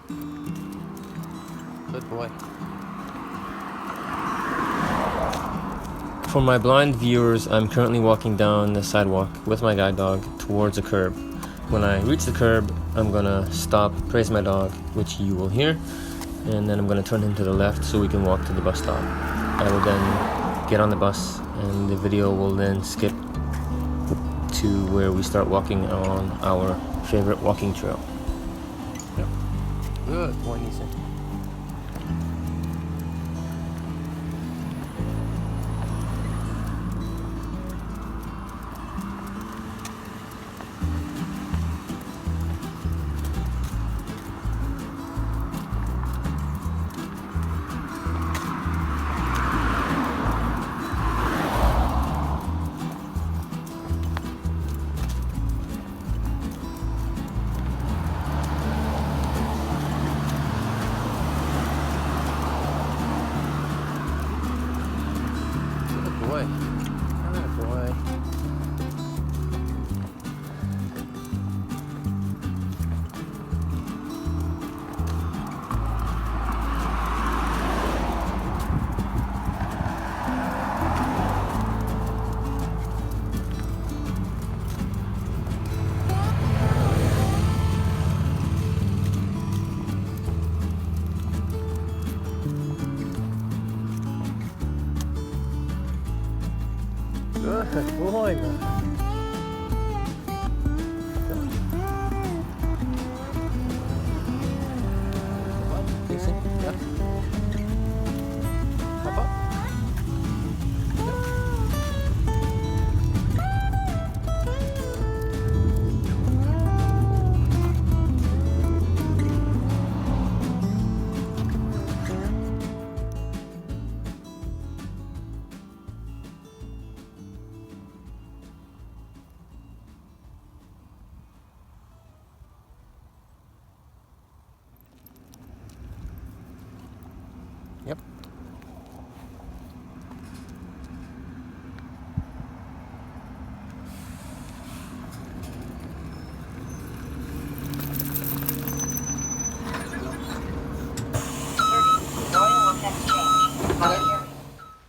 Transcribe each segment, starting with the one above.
Good boy. For my blind viewers, I'm currently walking down the sidewalk with my guide dog towards a curb. When I reach the curb, I'm gonna stop, praise my dog, which you will hear, and then I'm gonna turn him to the left so we can walk to the bus stop. I will then get on the bus, and the video will then skip to where we start walking on our favorite walking trail. Yep. Good boy, Neeson. Boy. Ah, boy. Good boy, man. Decent, yeah. Hop up. Yep.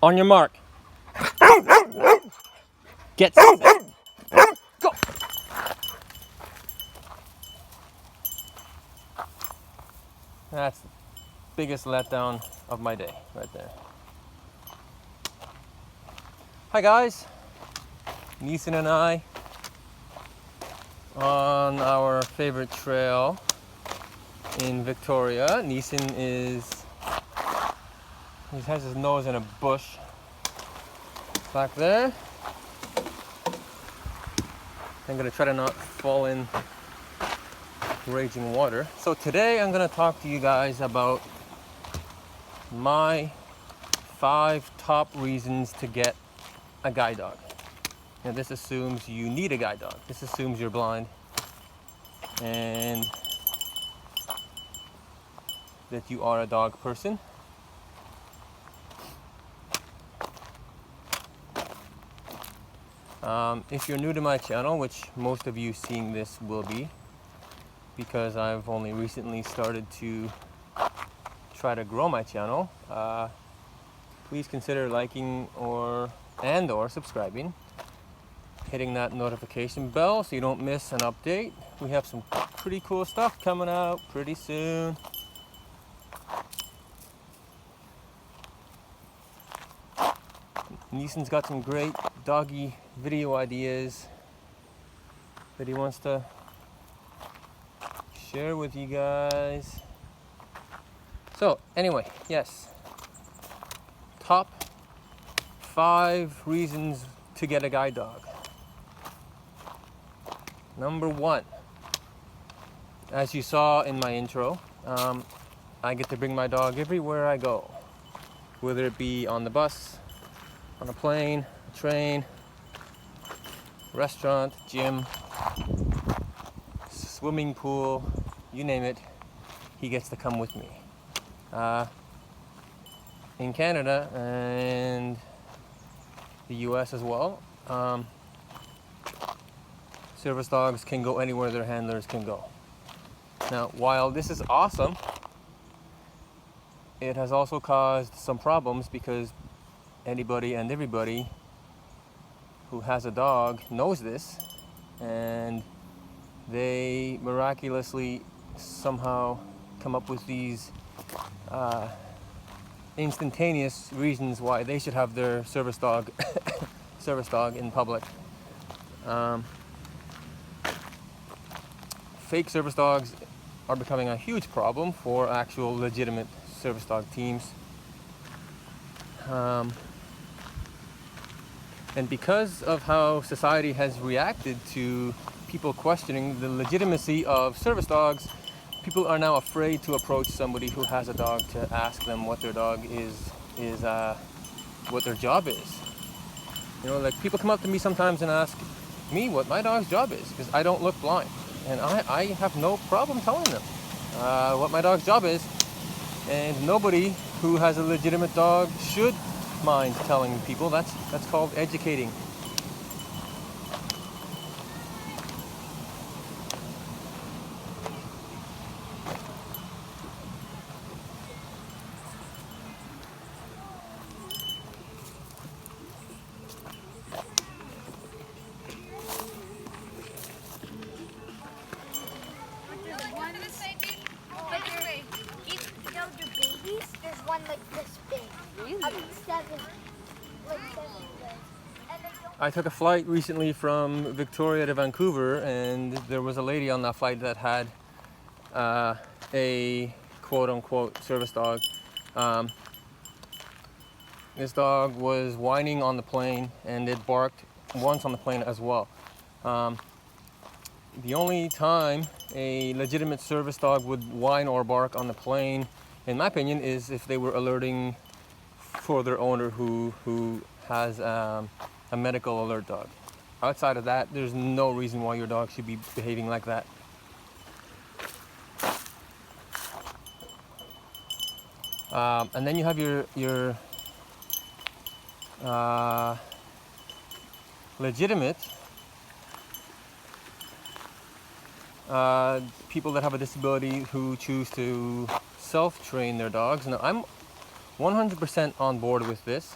On your mark. Get set. Go. That's the biggest letdown of my day right there. Hi guys. Neeson and I on our favorite trail in Victoria. Neeson he has his nose in a bush back there. I'm gonna try to not fall in raging water. So today I'm gonna talk to you guys about my 5 top reasons to get a guide dog. Now this assumes you need a guide dog. This assumes you're blind and that you are a dog person. If you're new to my channel, which most of you seeing this will be, because I've only recently started to try to grow my channel, please consider liking or subscribing, hitting that notification bell so you don't miss an update. We have some pretty cool stuff coming out pretty soon. Neeson's got some great doggy video ideas that he wants to share with you guys. So anyway, yes, top 5 reasons to get a guide dog. Number 1, as you saw in my intro, I get to bring my dog everywhere I go, whether it be on the bus, on a plane, a train, restaurant, gym, swimming pool, you name it, he gets to come with me. In Canada and the US as well, service dogs can go anywhere their handlers can go. Now, while this is awesome, it has also caused some problems because anybody and everybody who has a dog knows this, and they miraculously somehow come up with these instantaneous reasons why they should have their service dog in public. Fake service dogs are becoming a huge problem for actual legitimate service dog teams. And because of how society has reacted to people questioning the legitimacy of service dogs, people are now afraid to approach somebody who has a dog to ask them what their dog what their job is. You know, like people come up to me sometimes and ask me what my dog's job is because I don't look blind. And I have no problem telling them what my dog's job is. And nobody who has a legitimate dog should mind telling people. That's called educating. There's one like this big. Really? Like 7 legs. I took a flight recently from Victoria to Vancouver, and there was a lady on that flight that had a quote-unquote service dog. This dog was whining on the plane, and it barked once on the plane as well. The only time a legitimate service dog would whine or bark on the plane, in my opinion, is if they were alerting for their owner who has a medical alert dog. Outside of that, there's no reason why your dog should be behaving like that. And then you have your legitimate people that have a disability who choose to self-train their dogs. Now, I'm 100% on board with this,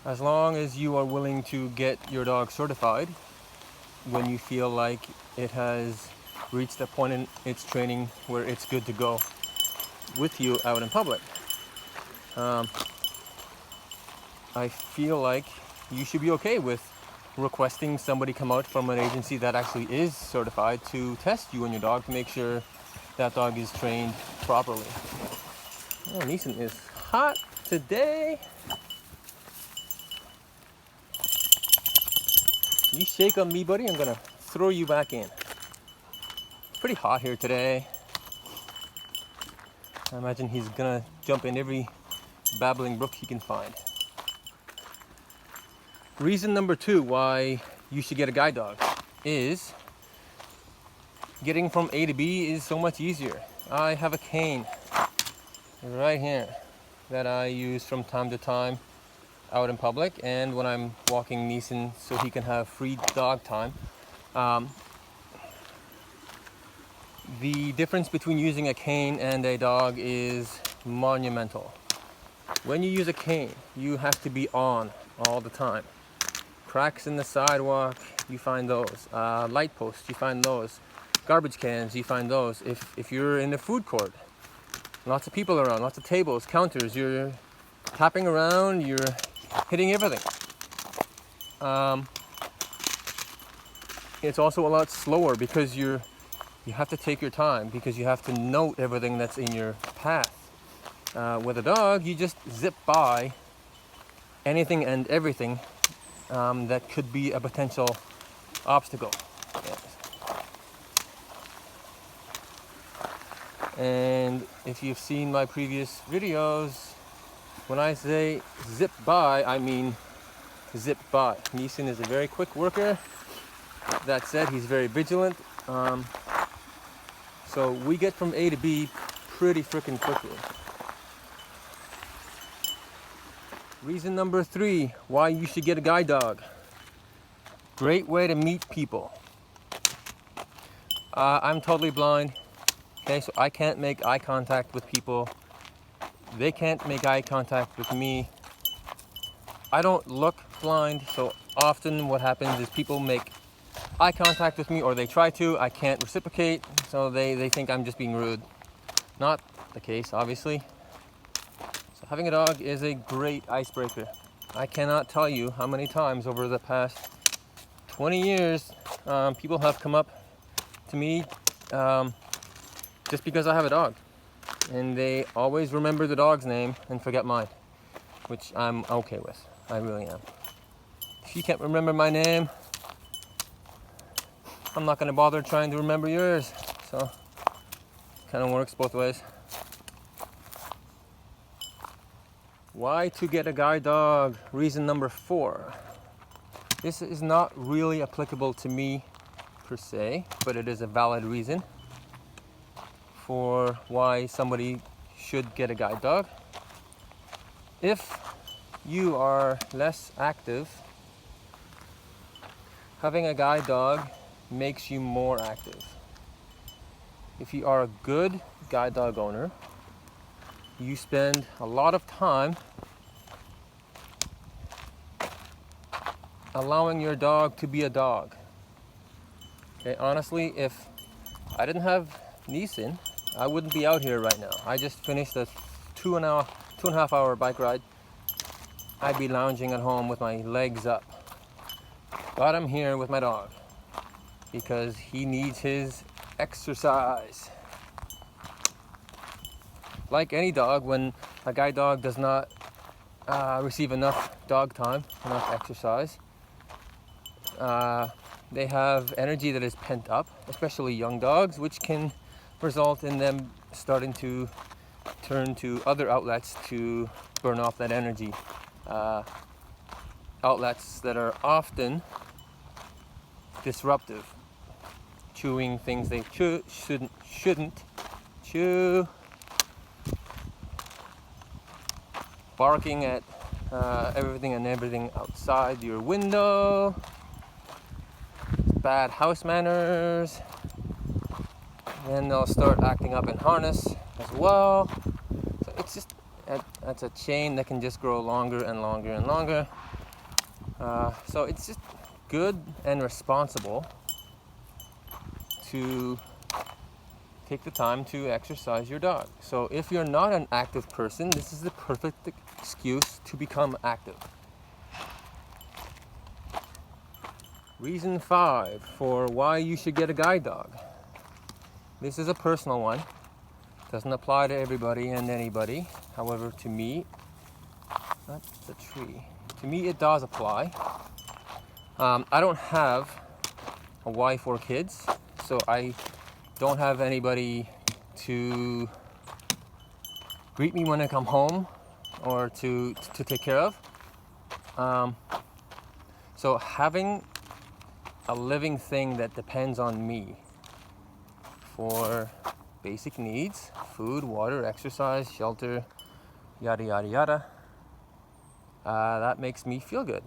as long as you are willing to get your dog certified when you feel like it has reached a point in its training where it's good to go with you out in public. I feel like you should be okay with requesting somebody come out from an agency that actually is certified to test you and your dog to make sure that dog is trained properly. Oh, Neeson is hot today. You shake on me, buddy, I'm gonna throw you back in. Pretty hot here today. I imagine he's gonna jump in every babbling brook he can find. Reason number 2 why you should get a guide dog is getting from A to B is so much easier. I have a cane right here that I use from time to time out in public, and when I'm walking Neeson so he can have free dog time. The difference between using a cane and a dog is monumental. When you use a cane, you have to be on all the time. Cracks in the sidewalk, you find those. Light posts, you find those. Garbage cans, you find those. If you're in the food court, lots of people around, lots of tables, counters, you're tapping around, you're hitting everything. It's also a lot slower because you have to take your time, because you have to note everything that's in your path. With a dog, you just zip by anything and everything that could be a potential obstacle. Yes. And if you've seen my previous videos, when I say zip by, I mean zip by. Neeson is a very quick worker. That said, he's very vigilant. So we get from A to B pretty freaking quickly. Reason number 3 why you should get a guide dog. Great way to meet people. I'm totally blind. Okay, so I can't make eye contact with people. They can't make eye contact with me. I don't look blind, so often what happens is people make eye contact with me, or they try to. I can't reciprocate, so they think I'm just being rude. Not the case, obviously. So having a dog is a great icebreaker. I cannot tell you how many times over the past 20 years people have come up to me just because I have a dog. And they always remember the dog's name and forget mine, which I'm okay with. I really am. If you can't remember my name, I'm not going to bother trying to remember yours. So, kind of works both ways. Why to get a guide dog? Reason number 4. This is not really applicable to me per se, but it is a valid reason for why somebody should get a guide dog. If you are less active, having a guide dog makes you more active. If you are a good guide dog owner, you spend a lot of time allowing your dog to be a dog. Okay, honestly, if I didn't have Neeson, I wouldn't be out here right now. I just finished a 2.5 hour bike ride. I'd be lounging at home with my legs up. But I'm here with my dog because he needs his exercise. Like any dog, when a guide dog does not receive enough dog time, enough exercise, they have energy that is pent up, especially young dogs, which can result in them starting to turn to other outlets to burn off that energy. Outlets that are often disruptive, chewing things they shouldn't chew, barking at everything and everything outside your window, bad house manners, then they'll start acting up in harness as well. So it's just, that's a chain that can just grow longer and longer and longer. So it's just good and responsible to take the time to exercise your dog. So if you're not an active person, this is the perfect excuse to become active. Reason 5 for why you should get a guide dog. This is a personal one. Doesn't apply to everybody and anybody. However, to me, not the tree. To me, it does apply. I don't have a wife or kids, so I don't have anybody to greet me when I come home or to take care of. So having a living thing that depends on me for basic needs, food, water, exercise, shelter, yada yada yada, that makes me feel good.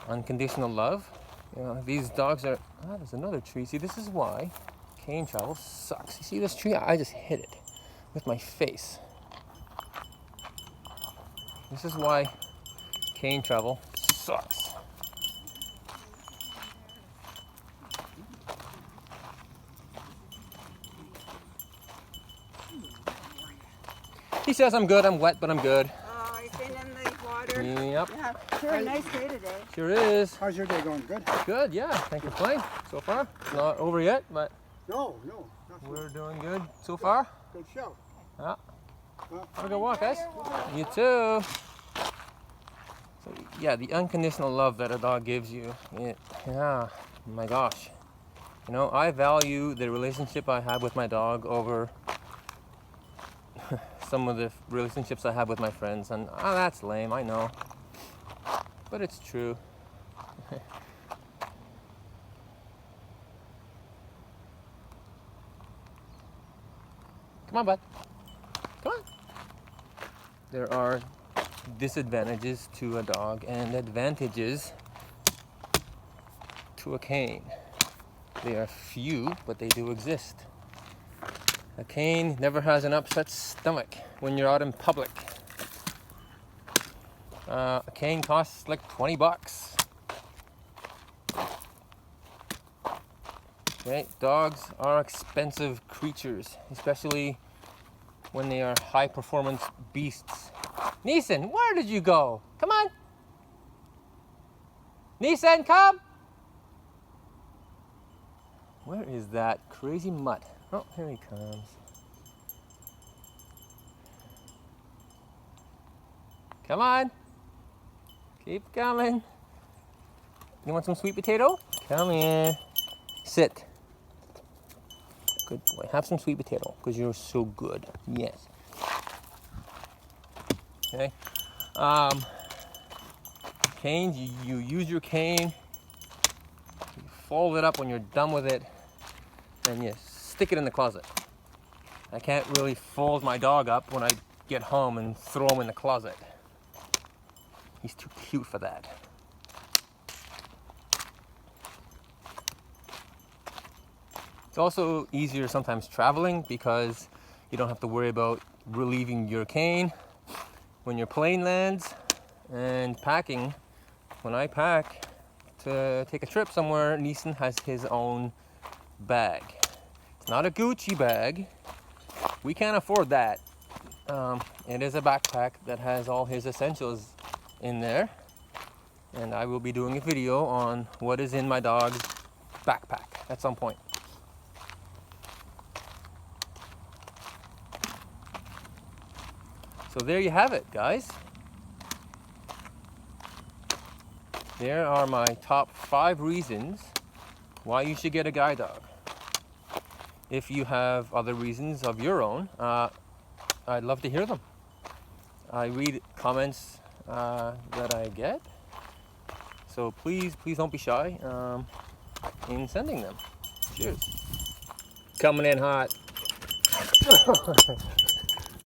Unconditional love. You know, these dogs are, there's another tree. See, this is why cane travel sucks. You see this tree? I just hit it with my face. This is why cane travel sucks. He says I'm good, I'm wet, but I'm good. Oh, he's been in the water. Yep. Yeah, sure, a nice day today. Sure is. How's your day going? Good? Good, yeah. Can't complain so far. Not over yet, but No. we're doing good so far. Good show. Yeah. Well, Have a good walk, guys. You too. So, yeah, the unconditional love that a dog gives you. Yeah, my gosh. You know, I value the relationship I have with my dog over some of the relationships I have with my friends. And that's lame, I know. But it's true. Come on, bud. Come on. There are disadvantages to a dog and advantages to a cane. They are few, but they do exist. A cane never has an upset stomach when you're out in public. A cane costs like 20 bucks. Okay, dogs are expensive creatures, especially when they are high performance beasts. Neeson, where did you go? Come on. Neeson, come. Where is that crazy mutt? Oh, here he comes. Come on. Keep coming. You want some sweet potato? Come here. Sit. Good boy. Have some sweet potato because you're so good. Yes. Okay. Canes, you use your cane, you fold it up when you're done with it, and you stick it in the closet. I can't really fold my dog up when I get home and throw him in the closet. He's too cute for that. It's also easier sometimes traveling because you don't have to worry about relieving your cane when your plane lands. And packing, when I pack to take a trip somewhere, Neeson has his own bag. It's not a Gucci bag. We can't afford that. It is a backpack that has all his essentials in there. And I will be doing a video on what is in my dog's backpack at some point. So there you have it, guys. There are my top 5 reasons why you should get a guide dog. If you have other reasons of your own, I'd love to hear them. I read comments that I get, so please don't be shy in sending them. Cheers. Coming in hot.